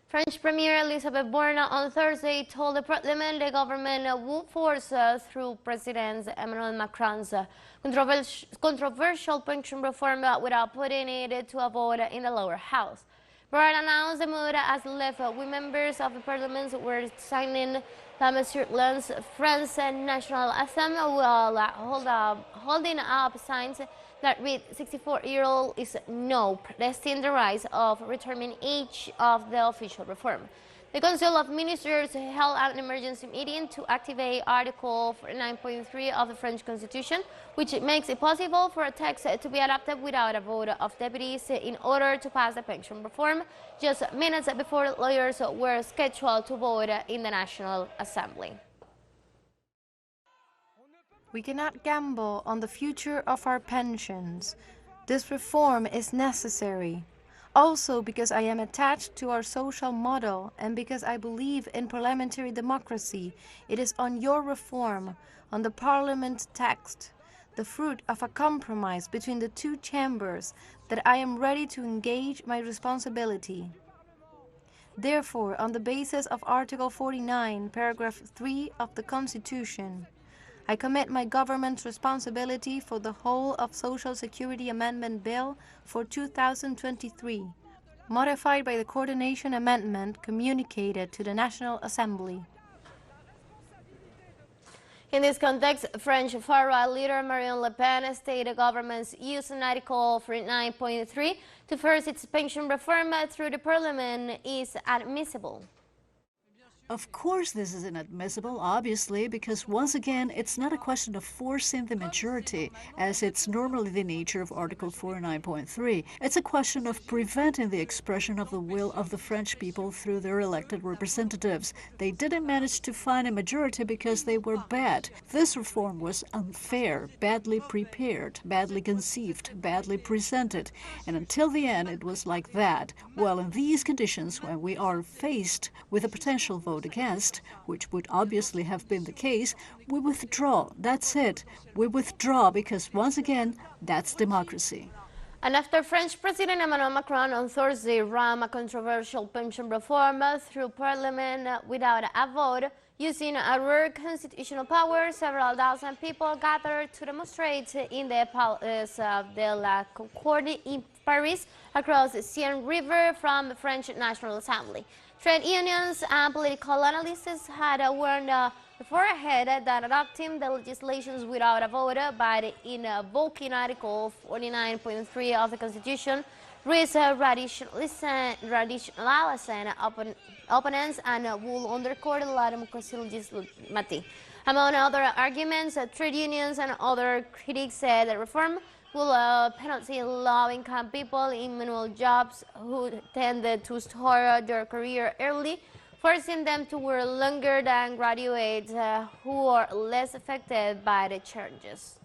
French Premier Elisabeth Borne on Thursday told the Parliament the government would force through President Emmanuel Macron's controversial pension reform without putting it to a vote in the lower house. Borne announced the move as left-wing members of the Parliament were signing Lens French National Assembly while holding up signs that read 64-year-old is no, protesting the rise of retirement age of the official reform. The Council of Ministers held an emergency meeting to activate Article 49.3 of the French Constitution, which makes it possible for a text to be adopted without a vote of deputies in order to pass the pension reform, just minutes before lawyers were scheduled to vote in the National Assembly. We cannot gamble on the future of our pensions. This reform is necessary. Also because I am attached to our social model and because I believe in parliamentary democracy, it is on your reform, on the Parliament text, the fruit of a compromise between the two chambers, that I am ready to engage my responsibility. Therefore, on the basis of Article 49, paragraph 3 of the Constitution, I commit my government's responsibility for the whole of Social Security Amendment Bill for 2023, modified by the Coordination Amendment communicated to the National Assembly. In this context, French far-right leader Marine Le Pen stated the government's use of Article 49.3 to force its pension reform through the Parliament is admissible. Of course this is inadmissible, obviously, because once again, it's not a question of forcing the majority, as it's normally the nature of Article 49.3. It's a question of preventing the expression of the will of the French people through their elected representatives. They didn't manage to find a majority because they were bad. This reform was unfair, badly prepared, badly conceived, badly presented. And until the end, it was like that. Well, in these conditions, when we are faced with a potential vote against, which would obviously have been the case, we withdraw. That's it. We withdraw because, once again, that's democracy. And after French President Emmanuel Macron on Thursday ran a controversial pension reform through Parliament without a vote, using a rare constitutional power, several thousand people gathered to demonstrate in the Place de la Concorde in Paris across the Seine River from the French National Assembly. Trade unions and political analysts had warned beforehand that adopting the legislations without a vote by invoking Article 49.3 of the Constitution risks radicalizing opponents and will undercut la democracy legislative. Among other arguments, trade unions and other critics said the reform will penalize low-income people in manual jobs who tended to start their career early, forcing them to work longer than graduates who are less affected by the changes.